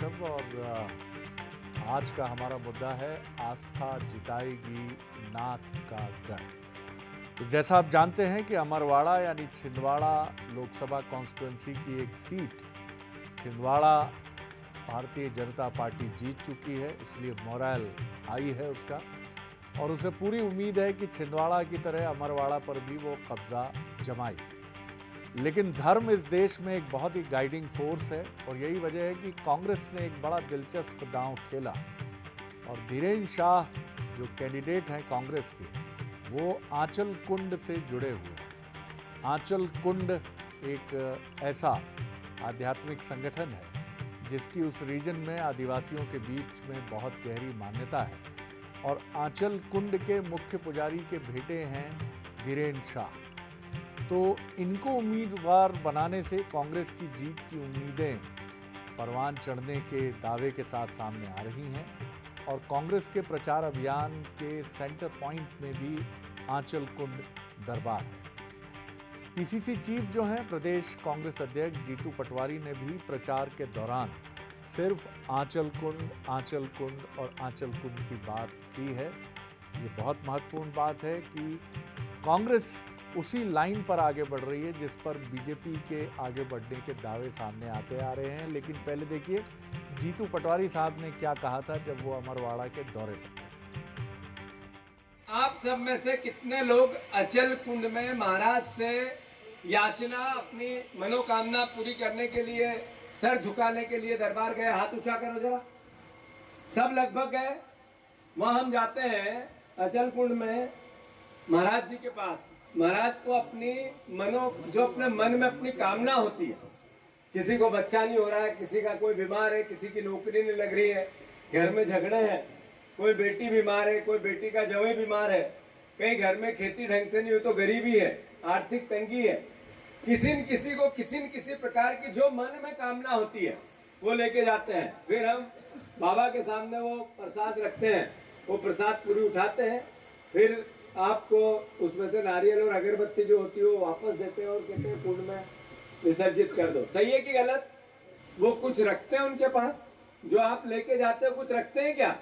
ऋषभ। और आज का हमारा मुद्दा है आस्था जिताएगी नाथ का गढ़। तो जैसा आप जानते हैं कि अमरवाड़ा यानी छिंदवाड़ा लोकसभा कॉन्स्टिट्यूंसी की एक सीट छिंदवाड़ा भारतीय जनता पार्टी जीत चुकी है, इसलिए मोरल हाई है उसका, और उसे पूरी उम्मीद है कि छिंदवाड़ा की तरह अमरवाड़ा पर भी वो कब्जा जमाए। लेकिन धर्म इस देश में एक बहुत ही गाइडिंग फोर्स है और यही वजह है कि कांग्रेस ने एक बड़ा दिलचस्प दांव खेला और धीरेन्द्र शाह जो कैंडिडेट हैं कांग्रेस के, वो आंचल कुंड से जुड़े हुए हैं। आंचल कुंड एक ऐसा आध्यात्मिक संगठन है जिसकी उस रीजन में आदिवासियों के बीच में बहुत गहरी मान्यता है और आंचल कुंड के मुख्य पुजारी के बेटे हैं धीरेन्द्र शाह। तो इनको उम्मीदवार बनाने से कांग्रेस की जीत की उम्मीदें परवान चढ़ने के दावे के साथ सामने आ रही हैं और कांग्रेस के प्रचार अभियान के सेंटर पॉइंट में भी आंचल कुंड दरबार है। पीसीसी चीफ जो हैं प्रदेश कांग्रेस अध्यक्ष जीतू पटवारी ने भी प्रचार के दौरान सिर्फ आंचल कुंड और आंचल कुंड की बात की है। ये बहुत महत्वपूर्ण बात है कि कांग्रेस उसी लाइन पर आगे बढ़ रही है जिस पर बीजेपी के आगे बढ़ने के दावे सामने आते आ रहे हैं। लेकिन पहले देखिए जीतू पटवारी साहब ने क्या कहा था जब वो अमरवाड़ा के दौरे पर थे। आप सब में से कितने लोग अचल कुंड में महाराज से याचना, अपनी मनोकामना पूरी करने के लिए, सर झुकाने के लिए दरबार गए? हाथ ऊंचा करो जरा। सब लगभग गए। वहां हम जाते हैं अचल कुंड में महाराज जी के पास। महाराज को अपनी जो अपने मन में अपनी कामना होती है, किसी को बच्चा नहीं हो रहा है, किसी का कोई बीमार है, किसी की नौकरी नहीं लग रही है, घर में झगड़े हैं, कोई बेटी बीमार है, कोई बेटी का जवाई बीमार है, कहीं घर में खेती ढंग से नहीं हो तो गरीबी है, आर्थिक तंगी है, किसी न किसी प्रकार की जो मन में कामना होती है वो लेके जाते हैं। फिर हम बाबा के सामने वो प्रसाद रखते हैं, वो प्रसाद पूरी उठाते हैं, फिर आपको उसमें से नारियल और अगरबत्ती जो होती है वो वापस देते हैं और कहते हैं कुंड में विसर्जित कर दो। सही है कि गलत? वो कुछ रखते हैं उनके पास? जो आप लेके जाते हो कुछ रखते हैं क्या?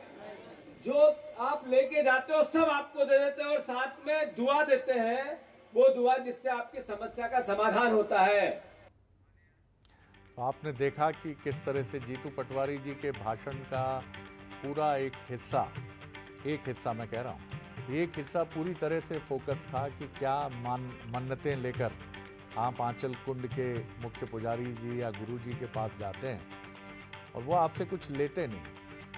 जो आप लेके जाते हो सब आपको दे देते हैं और साथ में दुआ देते हैं, वो दुआ जिससे आपकी समस्या का समाधान होता है। आपने देखा कि किस तरह से जीतू पटवारी जी के भाषण का पूरा एक हिस्सा मैं कह रहा हूँ, एक हिस्सा पूरी तरह से फोकस था कि क्या मन्नतें लेकर आप आंचल कुंड के मुख्य पुजारी जी या गुरु जी के पास जाते हैं और वो आपसे कुछ लेते नहीं,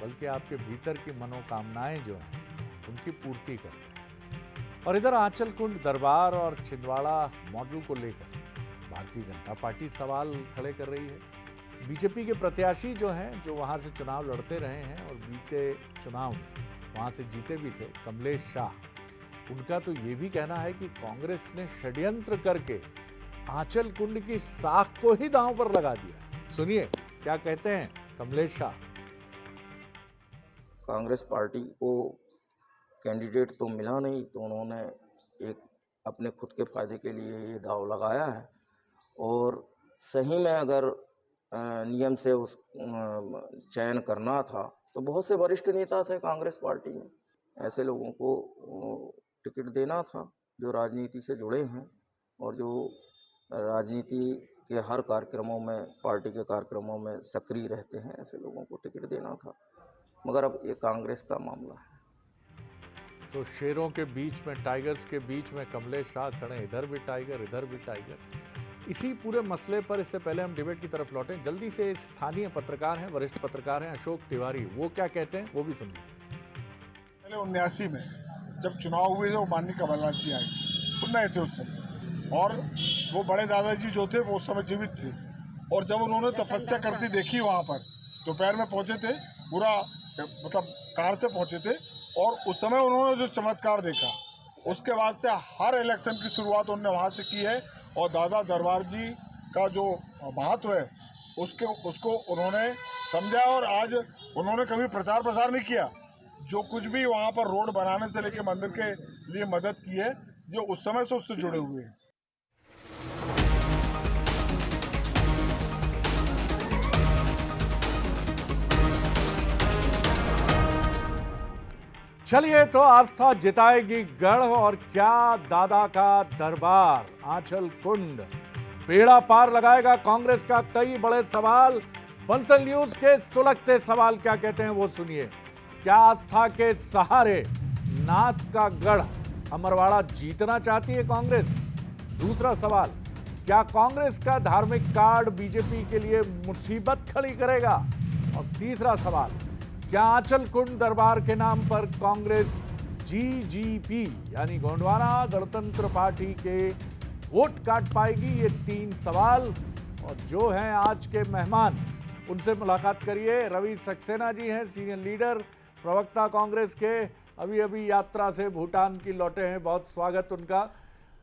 बल्कि आपके भीतर की मनोकामनाएं जो हैं उनकी पूर्ति करते हैं। और इधर आंचल कुंड दरबार और छिंदवाड़ा मॉडल को लेकर भारतीय जनता पार्टी सवाल खड़े कर रही है। बीजेपी के प्रत्याशी जो हैं, जो वहाँ से चुनाव लड़ते रहे हैं और बीते चुनाव में वहाँ से जीते भी थे, कमलेश शाह, उनका तो ये भी कहना है कि कांग्रेस ने षड्यंत्र करके आंचल कुंड की साख को ही दांव पर लगा दिया। सुनिए क्या कहते हैं कमलेश शाह। कांग्रेस पार्टी को कैंडिडेट तो मिला नहीं, तो उन्होंने एक अपने खुद के फायदे के लिए ये दांव लगाया है। और सही में अगर नियम से उस चयन करना था तो बहुत से वरिष्ठ नेता थे कांग्रेस पार्टी में, ऐसे लोगों को टिकट देना था जो राजनीति से जुड़े हैं और जो राजनीति के हर कार्यक्रमों में, पार्टी के कार्यक्रमों में सक्रिय रहते हैं, ऐसे लोगों को टिकट देना था। मगर अब ये कांग्रेस का मामला है। तो शेरों के बीच में, टाइगर्स के बीच में कमलेश शाह खड़े, इधर भी टाइगर इधर भी टाइगर। इसी पूरे मसले पर इससे पहले हम डिबेट की तरफ लौटें, जल्दी से स्थानीय पत्रकार हैं, वरिष्ठ पत्रकार हैं अशोक तिवारी, वो क्या कहते हैं वो भी सुनिए। पहले 79 में जब चुनाव हुए थे वो माननीय कमलनाथ जी आए, सुन रहे थे उस समय, और वो बड़े दादाजी जो थे वो उस समय जीवित थे। और जब उन्होंने तपस्या करती देखी वहाँ पर, दोपहर में पहुँचे थे, पूरा मतलब कार से पहुँचे थे, और उस समय उन्होंने जो चमत्कार देखा, उसके बाद से हर इलेक्शन की शुरुआत उन्होंने वहाँ से की है। और दादा दरबार जी का जो महत्व है उसको उन्होंने समझा, और आज उन्होंने कभी प्रचार प्रसार नहीं किया। जो कुछ भी वहाँ पर रोड बनाने से लेकर मंदिर के लिए मदद की है, जो उस समय से उससे जुड़े हुए हैं। चलिए तो आस्था जिताएगी गढ़ और क्या दादा का दरबार आंचल कुंड बेड़ा पार लगाएगा कांग्रेस का कई बड़े सवाल। बंसल न्यूज के सुलगते सवाल क्या कहते हैं वो सुनिए। क्या आस्था के सहारे नाथ का गढ़ अमरवाड़ा जीतना चाहती है कांग्रेस? दूसरा सवाल, क्या कांग्रेस का धार्मिक कार्ड बीजेपी के लिए मुसीबत खड़ी करेगा? और तीसरा सवाल, क्या आंचल कुंड दरबार के नाम पर कांग्रेस जीजीपी यानी गोंडवाना गणतंत्र पार्टी के वोट काट पाएगी? ये तीन सवाल। और जो हैं आज के मेहमान उनसे मुलाकात करिए। रवि सक्सेना जी हैं, सीनियर लीडर प्रवक्ता कांग्रेस के, अभी अभी यात्रा से भूटान की लौटे हैं, बहुत स्वागत उनका।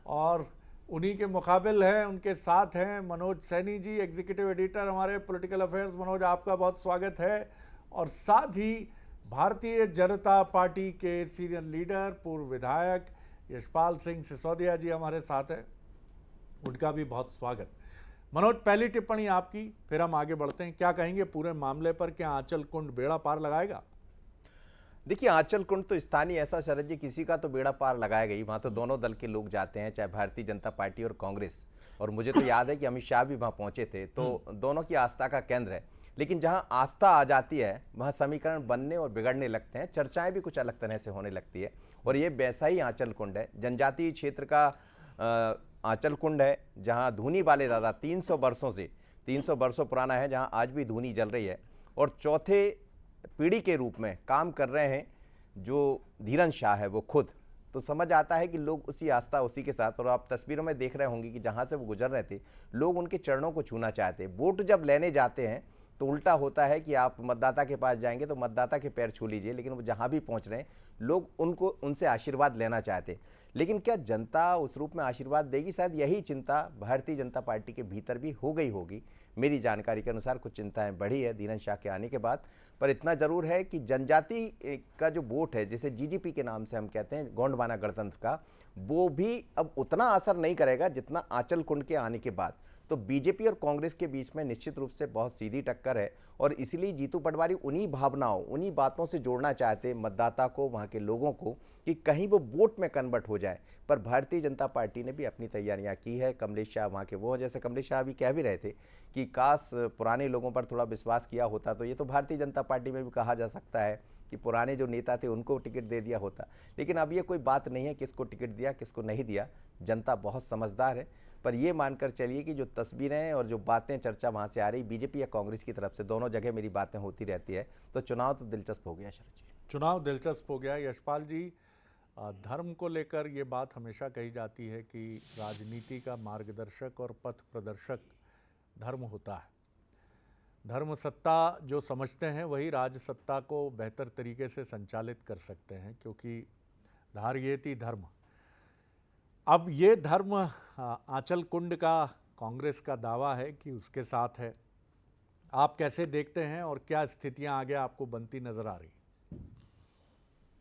और उन्हीं के मुकाबिल हैं, उनके साथ हैं मनोज सैनी जी, एग्जीक्यूटिव एडिटर हमारे पॉलिटिकल अफेयर्स। मनोज, आपका बहुत स्वागत है। और साथ ही भारतीय जनता पार्टी के सीनियर लीडर पूर्व विधायक यशपाल सिंह सिसोदिया जी हमारे साथ हैं, उनका भी बहुत स्वागत। मनोज, पहली टिप्पणी आपकी, फिर हम आगे बढ़ते हैं। क्या कहेंगे पूरे मामले पर? क्या आंचल कुंड बेड़ा पार लगाएगा? देखिए, आंचल कुंड तो स्थानीय ऐसा शरद जी किसी का तो बेड़ा पार लगाएगा ही। वहाँ तो दोनों दल के लोग जाते हैं, चाहे भारतीय जनता पार्टी और कांग्रेस। और मुझे तो याद है कि अमित शाह भी वहाँ पहुंचे थे, तो दोनों की आस्था का केंद्र है। लेकिन जहाँ आस्था आ जाती है वहाँ समीकरण बनने और बिगड़ने लगते हैं, चर्चाएं भी कुछ अलग तरह से होने लगती है। और ये वैसा ही आंचल कुंड है, जनजातीय क्षेत्र का आंचल कुंड है, जहाँ धूनी वाले दादा 300 वर्षों पुराना है, जहाँ आज भी धूनी जल रही है। और चौथे पीढ़ी के रूप में काम कर रहे हैं जो धीरन शाह है वो खुद। तो समझ आता है कि लोग उसी आस्था उसी के साथ। और आप तस्वीरों में देख रहे होंगे कि जहाँ से वो गुजर रहे थे, लोग उनके चरणों को छूना चाहते हैं। वोट जब लेने जाते हैं तो उल्टा होता है कि आप मतदाता के पास जाएंगे तो मतदाता के पैर छू लीजिए, लेकिन वो जहाँ भी पहुँच रहे हैं लोग उनसे आशीर्वाद लेना चाहते हैं। लेकिन क्या जनता उस रूप में आशीर्वाद देगी? शायद यही चिंता भारतीय जनता पार्टी के भीतर भी हो गई होगी। मेरी जानकारी के अनुसार कुछ चिंताएं बढ़ी है धीरन शाह के आने के बाद। पर इतना जरूर है कि जनजाति का जो वोट है, जिसे जीजीपी के नाम से हम कहते हैं, गोंडवाना गणतंत्र का, वो भी अब उतना असर नहीं करेगा जितना आंचल कुंड के आने के बाद। तो बीजेपी और कांग्रेस के बीच में निश्चित रूप से बहुत सीधी टक्कर है। और इसलिए जीतू पटवारी उन्हीं भावनाओं, उन्हीं बातों से जोड़ना चाहते मतदाता को, वहाँ के लोगों को, कि कहीं वो वोट में कन्वर्ट हो जाए। पर भारतीय जनता पार्टी ने भी अपनी तैयारियां की है। कमलेश शाह वहाँ के वो, जैसे कमलेश शाह भी कह भी रहे थे कि काश पुराने लोगों पर थोड़ा विश्वास किया होता, तो ये तो भारतीय जनता पार्टी में भी कहा जा सकता है कि पुराने जो नेता थे उनको टिकट दे दिया होता। लेकिन अब ये कोई बात नहीं है किसको टिकट दिया किसको नहीं दिया, जनता बहुत समझदार है। पर ये मानकर चलिए कि जो तस्वीरें और जो बातें चर्चा वहाँ से आ रही बीजेपी या कांग्रेस की तरफ से, दोनों जगह मेरी बातें होती रहती है। तो चुनाव तो दिलचस्प हो गया शरद जी। चुनाव दिलचस्प हो गया। यशपाल जी, धर्म को लेकर ये बात हमेशा कही जाती है कि राजनीति का मार्गदर्शक और पथ प्रदर्शक धर्म होता है। धर्म सत्ता जो समझते हैं वही राज सत्ता को बेहतर तरीके से संचालित कर सकते हैं, क्योंकि धार्येति धर्म। अब ये धर्म आंचल कुंड का कांग्रेस का दावा है कि उसके साथ है। आप कैसे देखते हैं और क्या स्थितियां आगे आपको बनती नजर आ रही?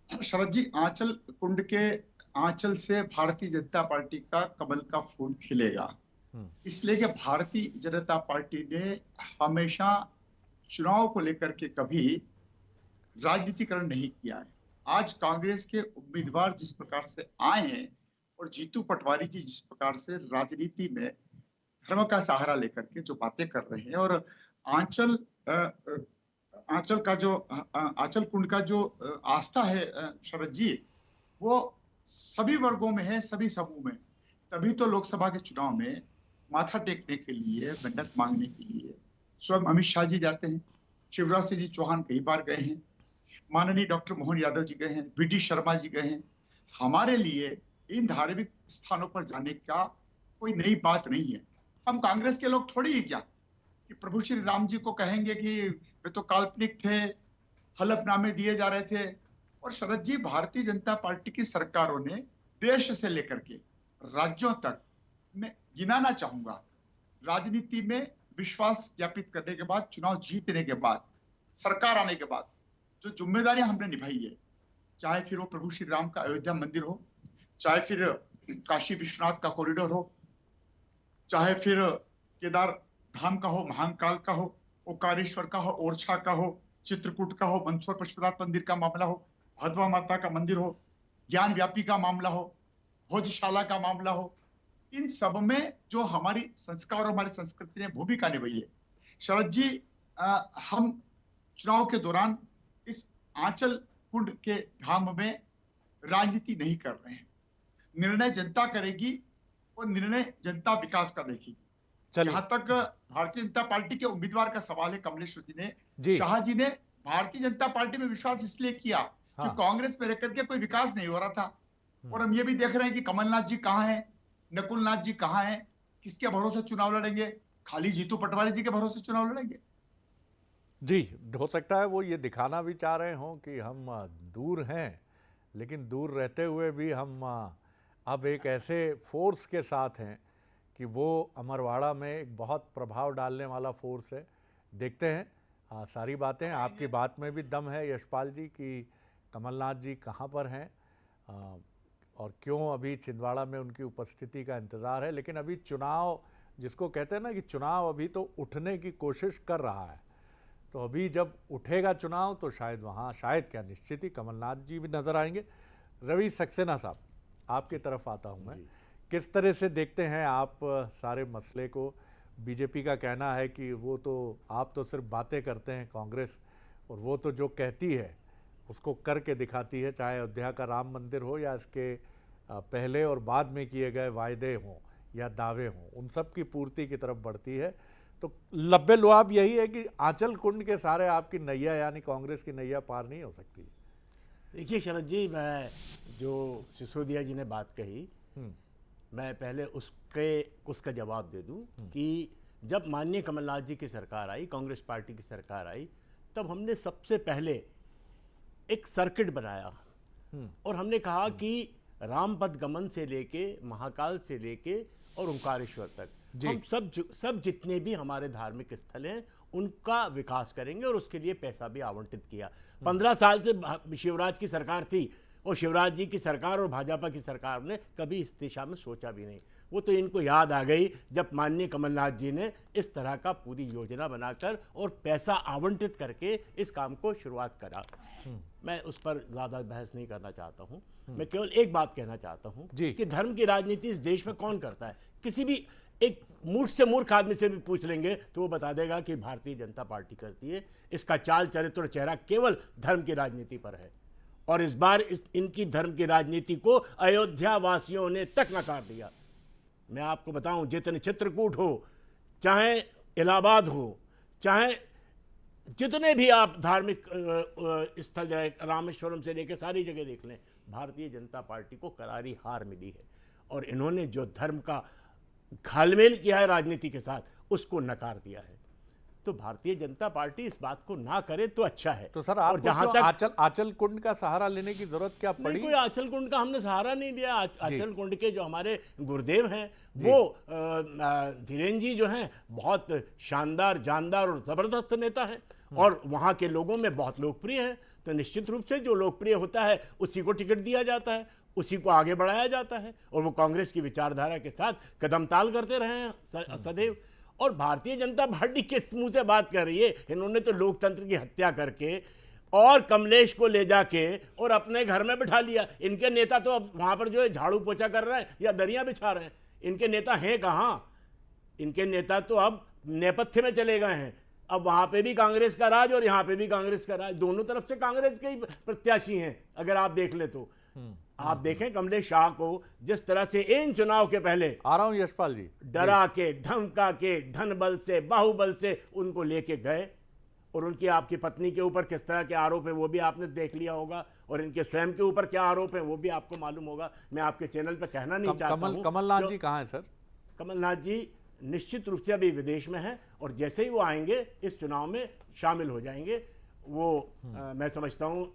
शरद जी, आंचल कुंड के आंचल से भारतीय जनता पार्टी का कमल का फूल खिलेगा। इसलिए कि भारतीय जनता पार्टी ने हमेशा चुनाव को लेकर के कभी राजनीतिकरण नहीं किया है। आज कांग्रेस के उम्मीदवार जिस प्रकार से आए हैं और जीतू पटवारी जी जिस प्रकार से राजनीति में धर्म का सहारा लेकर के जो बातें कर रहे हैं, और आंचल कुंड का जो आस्था है शरद जी, वो सभी वर्गों में है, सभी समूह में। तभी तो लोकसभा के चुनाव में माथा टेकने के लिए, मन्नत मांगने के लिए स्वयं अमित शाह जी जाते हैं, शिवराज सिंह जी चौहान कई बार गए हैं, माननीय डॉक्टर मोहन यादव जी गए हैं, वीडी शर्मा जी गए हैं। हमारे लिए इन धार्मिक स्थानों पर जाने का कोई नई बात नहीं है। हम कांग्रेस के लोग थोड़ी ही क्या कि प्रभु श्री राम जी को कहेंगे कि वे तो काल्पनिक थे, हलफनामे दिए जा रहे थे। और शरद जी, भारतीय जनता पार्टी की सरकारों ने देश से लेकर के राज्यों तक, मैं गिनाना चाहूंगा, राजनीति में विश्वास ज्ञापित करने के बाद, चुनाव जीतने के बाद, सरकार आने के बाद जो जिम्मेदारियां हमने निभाई है, चाहे फिर वो प्रभु श्री राम का अयोध्या मंदिर हो, चाहे फिर काशी विश्वनाथ का कॉरिडोर हो, चाहे फिर केदार धाम का हो, महाकाल का हो, ओकारेश्वर का हो, ओरछा का हो, चित्रकूट का हो, मंदसौर पशुपतिनाथ मंदिर का मामला हो, भदवा माता का मंदिर हो, ज्ञान व्यापी का मामला हो, भोजशाला का मामला हो, इन सब में जो हमारी संस्कार और हमारी संस्कृति ने भूमिका निभाई है। शरद जी, हम चुनाव के दौरान इस आंचल कुंड के धाम में राजनीति नहीं कर रहे हैं। निर्णय जनता करेगी और निर्णय जनता विकास का देखेगी। चलिए। जहां तक भारतीय जनता पार्टी के उम्मीदवार का सवाल है कमलेश्वर जी ने, जी। शाह जी ने भारतीय जनता पार्टी में विश्वास इसलिए किया कि हाँ। कांग्रेस में रहकर के कोई विकास नहीं हो रहा था। और हम ये भी देख रहे हैं कि कमलनाथ जी कहाँ हैं, नकुल नाथ जी कहाँ हैं, किसके भरोसे चुनाव लड़ेंगे? खाली जीतू पटवारी जी के भरोसे चुनाव लड़ेंगे? जी, हो सकता है वो ये दिखाना भी चाह रहे हों कि हम दूर हैं, लेकिन दूर रहते हुए भी हम अब एक ऐसे फोर्स के साथ हैं कि वो अमरवाड़ा में एक बहुत प्रभाव डालने वाला फोर्स है। देखते हैं सारी बातें। आपकी बात में भी दम है यशपाल जी कि कमलनाथ जी कहाँ पर हैं और क्यों अभी छिंदवाड़ा में उनकी उपस्थिति का इंतज़ार है। लेकिन अभी चुनाव, जिसको कहते हैं ना कि चुनाव अभी तो उठने की कोशिश कर रहा है, तो अभी जब उठेगा चुनाव तो शायद वहाँ, शायद क्या निश्चित ही कमलनाथ जी भी नज़र आएंगे। रवि सक्सेना साहब, आपकी तरफ आता हूँ मैं। किस तरह से देखते हैं आप सारे मसले को? बीजेपी का कहना है कि वो तो, आप तो सिर्फ बातें करते हैं कांग्रेस, और वो तो जो कहती है उसको करके दिखाती है, चाहे अयोध्या का राम मंदिर हो या इसके पहले और बाद में किए गए वायदे हों या दावे हों, उन सब की पूर्ति की तरफ बढ़ती है। तो लब्बे लुआब यही है कि आंचल कुंड के सारे आपकी नैया, यानी कांग्रेस की नैया पार नहीं हो सकती। देखिए शरद जी, मैं जो सिसोदिया जी ने बात कही, मैं पहले उसका जवाब दे दूं कि जब माननीय कमलनाथ जी की सरकार आई, कांग्रेस पार्टी की सरकार आई, तब हमने सबसे पहले एक सर्किट बनाया और हमने कहा कि रामपद गमन से लेके, महाकाल से लेके और ओंकारेश्वर तक हम सब जितने भी हमारे धार्मिक स्थल हैं उनका विकास करेंगे और उसके लिए पैसा भी आवंटित किया। 15 साल से शिवराज की सरकार थी और शिवराज जी की सरकार और भाजपा की सरकार ने कभी इस दिशा में सोचा भी नहीं। वो तो इनको याद आ गई जब माननीय कमलनाथ जी ने इस तरह का पूरी योजना बनाकर और पैसा आवंटित करके इस काम को शुरुआत करा। मैं उस पर ज़्यादा बहस नहीं करना चाहता हूँ। मैं केवल एक बात कहना चाहता हूँ कि धर्म की राजनीति इस देश में कौन करता है? किसी भी एक मूर्ख से मूर्ख आदमी से भी पूछ लेंगे तो वो बता देगा कि भारतीय जनता पार्टी करती है। इसका चाल चरित्र और चेहरा केवल धर्म की राजनीति पर है और इस बार इनकी धर्म की राजनीति को अयोध्या वासियों ने तक नकार दिया। मैं आपको बताऊं, जितने चित्रकूट हो, चाहे इलाहाबाद हो, चाहे जितने भी आप धार्मिक स्थल जाए, रामेश्वरम से लेकर सारी जगह देख लें, भारतीय जनता पार्टी को करारी हार मिली है और इन्होंने जो धर्म का घालमेल किया है राजनीति के साथ, उसको नकार दिया है। तो भारतीय जनता पार्टी इस बात को ना करे तो अच्छा है। तो सर, आप जहां तक आंचल कुंड का सहारा लेने की जरूरत क्या पड़ी? कोई आंचल कुंड का हमने सहारा नहीं लिया। आंचल कुंड के जो हमारे गुरुदेव हैं, वो धीरेन्द्र जी जो हैं, बहुत शानदार, जानदार और जबरदस्त नेता हैं और वहाँ के लोगों में बहुत लोकप्रिय हैं। तो निश्चित रूप से जो लोकप्रिय होता है उसी को टिकट दिया जाता है, उसी को आगे बढ़ाया जाता है और वो कांग्रेस की विचारधारा के साथ कदम ताल करते रहे हैं सदैव। और भारतीय जनता पार्टी किस मुंह से बात कर रही है? इन्होंने तो लोकतंत्र की हत्या करके और कमलेश को ले जाके और अपने घर में बिठा लिया। इनके नेता तो अब वहां पर जो है झाड़ू पोछा कर रहे हैं या दरिया बिछा रहे हैं। इनके नेता हैं कहाँ? इनके नेता तो अब नेपथ्य में चले गए हैं। अब वहां पे भी कांग्रेस का राज और यहाँ पे भी कांग्रेस का राज, दोनों तरफ से कांग्रेस के ही प्रत्याशी हैं। अगर आप देख ले तो आप देखें कमलेश शाह को जिस तरह से इन चुनाव के पहले, आ रहा हूं यशपाल जी, डरा के, धमका के, धन बल से, बाहुबल से उनको लेके गए और उनकी, आपकी पत्नी के ऊपर किस तरह के आरोप है वो भी आपने देख लिया होगा और इनके स्वयं के ऊपर क्या आरोप है वो भी आपको मालूम होगा। मैं आपके चैनल पे कहना नहीं चाहता हूं। कमलनाथ जी कहाँ हैं सर? कमलनाथ जी निश्चित रूप से अभी विदेश में हैं और जैसे ही वो आएंगे इस चुनाव में शामिल हो जाएंगे। वो मैं समझता हूं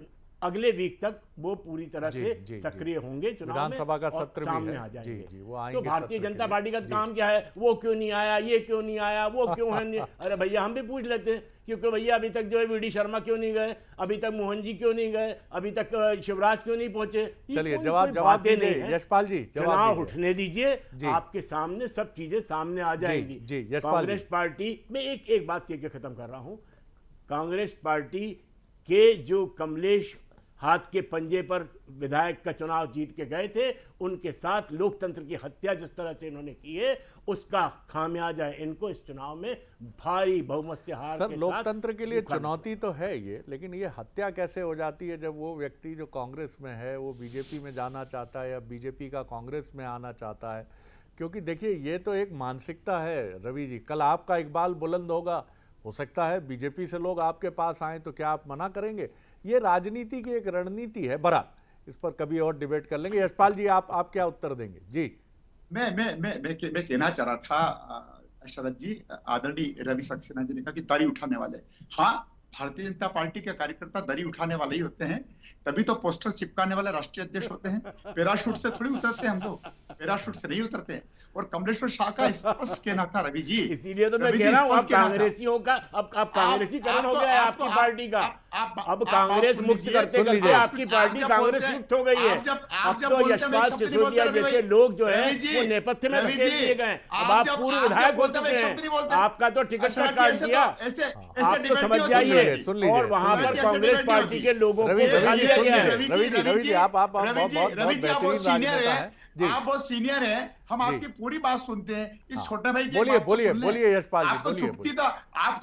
अगले वीक तक वो पूरी तरह से सक्रिय होंगे चुनाव में, विधानसभा का सत्र सामने भी आ है। जाएंगे। वो आएंगे। तो भारतीय जनता पार्टी का काम क्या है? वो क्यों नहीं आया, ये क्यों नहीं आया, वो क्यों है नहीं? अरे भैया हम भी पूछ लेते हैं, क्योंकि भैया अभी तक जो है वीडी शर्मा क्यों नहीं गए, अभी तक मोहन जी क्यों नहीं गए, अभी तक शिवराज क्यों नहीं पहुंचे? चलिए जवाब दीजिए यशपाल जी, चुनाव उठने दीजिए, आपके सामने सब चीजें सामने आ जाएंगी। कांग्रेस पार्टी में एक बात कह के खत्म कर रहा हूं। कांग्रेस पार्टी के जो कमलेश हाथ के पंजे पर विधायक का चुनाव जीत के गए थे, उनके साथ लोकतंत्र की हत्या जिस तरह से इन्होंने की है, उसका खामियाजा इनको इस चुनाव में भारी बहुमत से हार सर के लोकतंत्र साथ के लिए मुखाग्नि। चुनौती तो है ये, लेकिन ये हत्या कैसे हो जाती है जब वो व्यक्ति जो कांग्रेस में है वो बीजेपी में जाना चाहता है या बीजेपी का कांग्रेस में आना चाहता है? क्योंकि देखिए ये तो एक मानसिकता है रवि जी। कल आपका इकबाल बुलंद होगा, हो सकता है बीजेपी से लोग आपके पास आए, तो क्या आप मना करेंगे? ये राजनीति की एक रणनीति है। बहरहाल इस पर कभी और डिबेट कर लेंगे। यशपाल जी आप क्या उत्तर देंगे? जी मैं कहना चाह रहा था शरद जी, आदरणीय रवि सक्सेना जी ने कहा कि दरी उठाने वाले, हाँ भारतीय जनता पार्टी के कार्यकर्ता दरी उठाने वाले ही होते हैं, तभी तो पोस्टर चिपकाने वाले राष्ट्रीय अध्यक्ष होते हैं। पैराशूट से थोड़ी उतरते हैं हम लोग, पैराशूट से नहीं उतरते हैं। और कमलेश्वर शाह का स्पष्ट कहना था रवि जी, इसीलिए तो मैं कह रहा हूँ, अब कांग्रेसीों का अब कांग्रेसीकरण हो गया है आपकी पार्टी का। अब कांग्रेस मुक्त करते करते आपकी पार्टी कांग्रेस मुक्त हो गई है। अब तो यशपाल सिसोदिया जैसे लोग जो है वो नेपथ्य में धकेल दिए गए। अब आप पूर्व विधायक हो चुके हैं, आपका तो टिकट काट दिया। आप तो समझ जाइए, और वहां पर कांग्रेस पार्टी के लोगों को बता दिया गया है। रवि जी आप बहुत सीनियर राजनेता है, हैं। आप बहुत सीनियर हैं, हम आपकी पूरी बात सुनते हैं। इस छोटे भाई की बोलिए बात तो बोलिए सुन लें। बोलिए यशपाल जी, आपको बोलिए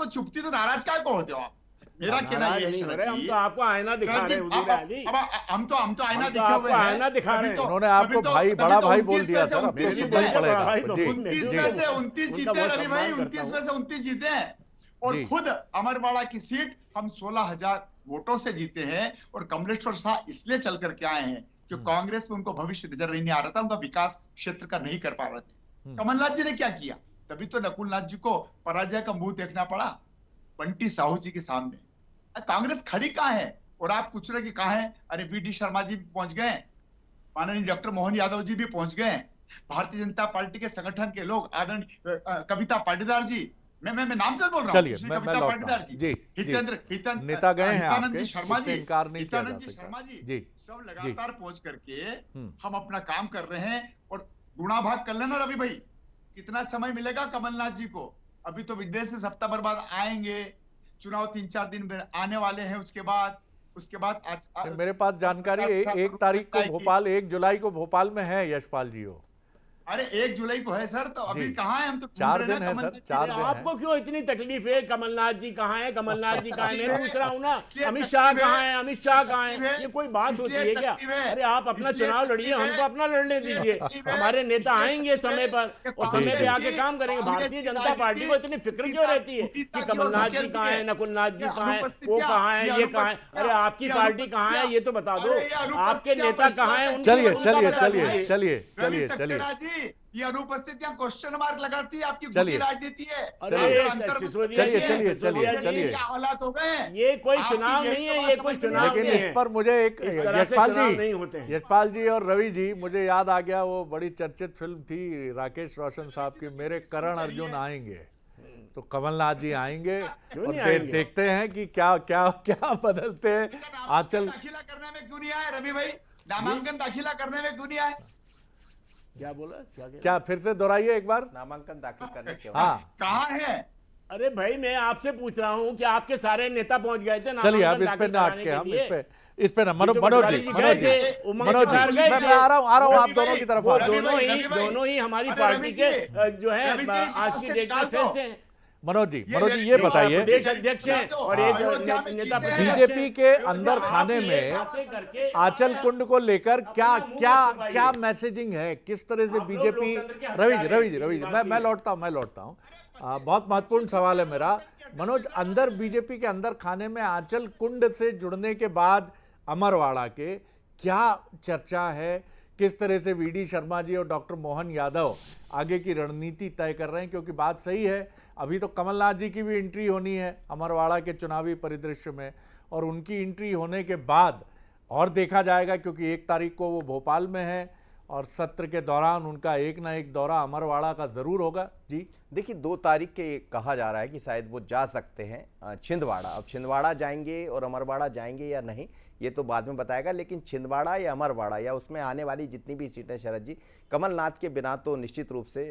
चुपती तो नाराज काय को होते हो आप? मेरा कहना नाराज ये है नहीं हो शरद रहे, हम जी, तो आपको आईना दिखा शरद जी, रहे हैं हुजूर आली। हम तो आईना हम तो दिखे आपको हुए हैं। आईना दिखा रहे हैं। उन्होंने आपको भाई बड़ा भाई बोल दिया सर, अब तो उनतीस सुनना ही पड़ेगा आपको। जी 29 जी में से 29 उनका जीते बहुत रवि भाई, सम्मान 29 करता में से 29 जीते हैं। और जी। खुद अमरवाड़ा की सीट हम 16,000 वोटों से जीते हैं। और कमलेश्वर शाह इसलिए चल करके आए हैं कि कांग्रेस में उनको भविष्य नजर नहीं आ रहा था, उनका विकास क्षेत्र का नहीं कर पा रहे थे। कमलनाथ जी ने क्या किया? तभी तो नकुलनाथ जी को पराजय का मुंह देखना पड़ा बंटी साहू जी के सामने। कांग्रेस खड़ी कहाँ है? और आप पूछ रहे कि कहाँ है? अरे वी.डी. शर्मा जी भी पहुंच गए, माननीय डॉक्टर मोहन यादव जी भी पहुंच गए, भारतीय जनता पार्टी के संगठन के लोग, आदरणीय कविता पाटीदार जी, मैं नाम से बोल रहा हूँ, चलिए सुश्री मैं कविता लौटता पाटीदार हूं। जी, जी हितेंद्र नेता गए हैं हितानंद आपके, जी शर्मा इससे जी, इनकार नहीं किया जा हितानंद जी सकता। शर्मा जी, जी सब लगातार पहुंच करके हम्म। हम अपना काम कर रहे हैं। और गुणा भाग कर लेना रवि भाई, कितना समय मिलेगा कमलनाथ जी को? अभी तो विदेश से सप्ताह बाद आएंगे, चुनाव 3-4 दिन में आने वाले हैं। उसके बाद मेरे पास जानकारी एक तारीख को भोपाल, 1 जुलाई को भोपाल में है यशपाल जी हो। अरे 1 जुलाई को है सर, तो अभी जी। कहाँ है? हम तो 4 दिन है सर, 4 दिन है। आपको क्यों इतनी तकलीफ है? कमलनाथ जी कहाँ है? कमलनाथ जी कहाँ है? मैं पूछ रहा हूँ ना, इसलिए अमित शाह तकलीफ है, कहाँ है? अमित शाह कहाँ तकलीफ है? है, ये कोई बात होती इसलिए है क्या? तकलीफ है, अरे आप अपना इसलिए चुनाव लड़िए, तकलीफ है, हमको अपना लड़ने इसलिए दीजिए। तकलीफ है, हमारे नेता इसलिए आएंगे तकलीफ समय है पर, कि और समय पे कांग्रेस आके की- काम करेंगे। कांग्रेस भारतीय की जनता राजनीति पार्टी को इतनी फिक्र क्यों रहती है उठी कि ताकि वो कमलनाथ जी धकेलती कहाँ है, है। नकुलनाथ जी ये कहाँ है, वो अनुपस्थितियां, कहाँ है, ये ये कहाँ है? अनुपस्थितियां, अरे आपकी ये पार्टी कहाँ है? ये तो बता दो। अरे ये आपके अनुपस्थितियां नेता कहाँ है? उनको चलिए उनका चलिए बता चलिए दीजिए। चलिए रवि चलिए सक्सेना जी, ये अनुपस्थितियां क्वेश्चन मार्क लगाती है आपकी चलिए। खुद की राजनीति है। अरे ये अंतर- सिसोदिया चलिए, जी, चलिए, सिसोदिया जी, चलिए। क्या हालात हो गए हैं? ये कोई आपकी चुनाव यही नहीं तो है, बात ये समझ कोई में नहीं चुनाव आती लेकिन नहीं है। इस है। पर मुझे एक इस तरह से यशपाल चुनाव जी, नहीं होते हैं। यशपाल जी और रवि जी, मुझे याद आ गया वो बड़ी चर्चित फिल्म थी राकेश रोशन साहब की, मेरे करण अर्जुन आएंगे। तो कमलनाथ जी आएंगे क्यों और नहीं आएंगे? देखते हैं कि क्या क्या क्या बदलते हैं आंचल। दाखिला करने में क्यों नहीं आए रवि भाई? नामांकन दाखिला करने में क्यों नहीं आए? क्या बोला? क्या क्या फिर से दोहराइए एक बार? नामांकन दाखिल करने के बाद हाँ कहाँ है? अरे भाई मैं आपसे पूछ रहा हूँ कि आपके सारे नेता पहुंच गए थे चलिए अब नामांकन इस पे दाखिल ना कराने अटके के हम, लिए? इस पे ना मनोज जी, गए मनोज जी, थे, उमंग मनोज जी, सरकार गए मैं थे। आ रहा हूँ आप रवि दोनों भाई, की तरफ वो आ रहा हूँ। दोनों ही हमारी अरे पार्टी रवि के जी, जो है रवि जी, आज की से डेट में निकाल दो। फेस हैं। मनोज जी ये ये बताइए, प्रदेश अध्यक्ष हैं और एक अयोध्या में नेता जीते हैं। प्रतिपक्ष बीजेपी हैं। के अंदर खाने आप ये में बातें करके आंचल कुंड को लेकर क्या अपना मुंह क्या मत छुपाइए। क्या मैसेजिंग है, किस तरह से आप लोग बीजेपी? लोकतंत्र के रवि जी हथियार रवि जी हैं, रवि जी बात मैं ये है। लौटता हूँ। बहुत महत्वपूर्ण सवाल है मेरा मनोज। अंदर बीजेपी के अंदर खाने में आंचल कुंड से जुड़ने के बाद अमरवाड़ा के क्या चर्चा है, किस तरह से वी.डी. शर्मा जी और डॉक्टर मोहन यादव आगे की रणनीति तय कर रहे हैं? क्योंकि बात सही है, अभी तो कमलनाथ जी की भी एंट्री होनी है अमरवाड़ा के चुनावी परिदृश्य में, और उनकी एंट्री होने के बाद और देखा जाएगा, क्योंकि 1 तारीख को वो भोपाल में है और सत्र के दौरान उनका एक ना एक दौरा अमरवाड़ा का ज़रूर होगा। जी देखिए 2 तारीख के कहा जा रहा है कि शायद वो जा सकते हैं छिंदवाड़ा। अब छिंदवाड़ा जाएंगे और अमरवाड़ा जाएंगे या नहीं ये तो बाद में बताएगा, लेकिन छिंदवाड़ा या अमरवाड़ा या उसमें आने वाली जितनी भी सीटें शरद जी, कमलनाथ के बिना तो निश्चित रूप से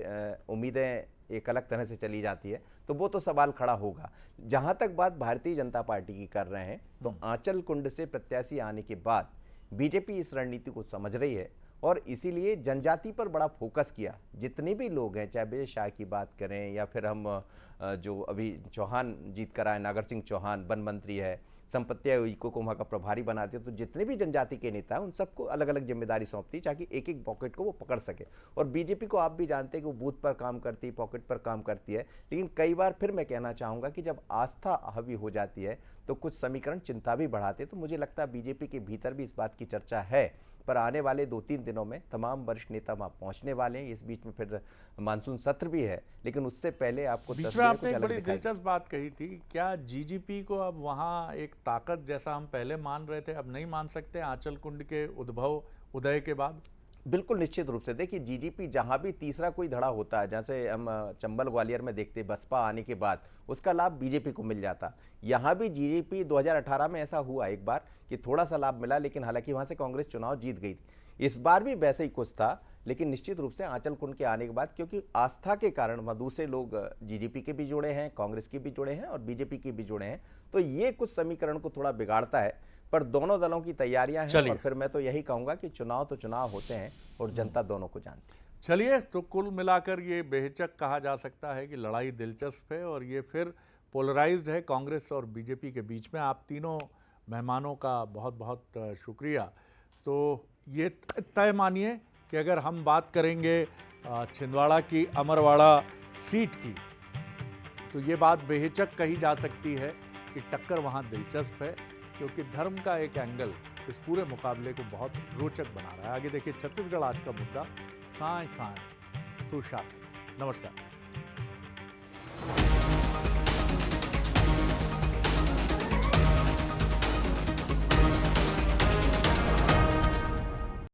उम्मीदें एक अलग तरह से चली जाती है तो वो तो सवाल खड़ा होगा। जहां तक बात भारतीय जनता पार्टी की कर रहे हैं तो आंचल कुंड से प्रत्याशी आने के बाद बीजेपी इस रणनीति को समझ रही है और इसीलिए जनजाति पर बड़ा फोकस किया। जितने भी लोग हैं, चाहे विजय शाह की बात करें या फिर हम जो अभी चौहान जीत कर आए, नागर सिंह चौहान वन मंत्री है, संपत्ति आयोग को वहाँ का प्रभारी बनाते हैं, तो जितने भी जनजाति के नेता हैं उन सबको अलग अलग जिम्मेदारी सौंपती ताकि एक एक पॉकेट को वो पकड़ सके। और बीजेपी को आप भी जानते हैं कि वो बूथ पर काम करती है, पॉकेट पर काम करती है, लेकिन कई बार फिर मैं कहना चाहूँगा कि जब आस्था हावी हो जाती है तो कुछ समीकरण चिंता भी बढ़ाते हैं। तो मुझे लगता है बीजेपी के भीतर भी इस बात की चर्चा है, पर आने वाले 2-3 दिनों में तमाम वरिष्ठ नेता वहाँ पहुँचने वाले हैं। इस बीच में फिर मानसून सत्र भी है, लेकिन उससे पहले आपको बीच में आपने एक बड़ी दिलचस्प बात कही थी, क्या जीजीपी को अब वहाँ एक ताकत जैसा हम पहले मान रहे थे अब नहीं मान सकते आंचल कुंड के उदय के बाद? बिल्कुल निश्चित रूप से। देखिए जीजीपी जहां भी तीसरा कोई धड़ा होता है, जैसे हम चंबल ग्वालियर में देखते, बसपा आने के बाद उसका लाभ बीजेपी को मिल जाता। यहाँ भी जीजीपी 2018 में ऐसा हुआ एक बार कि थोड़ा सा लाभ मिला, लेकिन हालांकि वहां से कांग्रेस चुनाव जीत गई थी। इस बार भी वैसे ही कुछ था, लेकिन निश्चित रूप से आंचल कुंड के आने के बाद क्योंकि आस्था के कारण वहाँ दूसरे लोग जीजीपी के भी जुड़े हैं, कांग्रेस के भी जुड़े हैं और बीजेपी के भी जुड़े हैं, तो ये कुछ समीकरण को थोड़ा बिगाड़ता है। पर दोनों दलों की तैयारियां हैं और फिर मैं तो यही कहूंगा कि चुनाव तो चुनाव होते हैं और जनता दोनों को जानती है। चलिए, तो कुल मिलाकर ये बेहिचक कहा जा सकता है कि लड़ाई दिलचस्प है और ये फिर पोलराइज्ड है कांग्रेस और बीजेपी के बीच में। आप तीनों मेहमानों का बहुत बहुत शुक्रिया। तो ये तय मानिए कि अगर हम बात करेंगे छिंदवाड़ा की अमरवाड़ा सीट की, तो ये बात बेहिचक कही जा सकती है कि टक्कर वहाँ दिलचस्प है, क्योंकि धर्म का एक एंगल इस पूरे मुकाबले को बहुत रोचक बना रहा है। आगे देखिए छत्तीसगढ़ आज का मुद्दा, साय साय सुशासन। नमस्कार।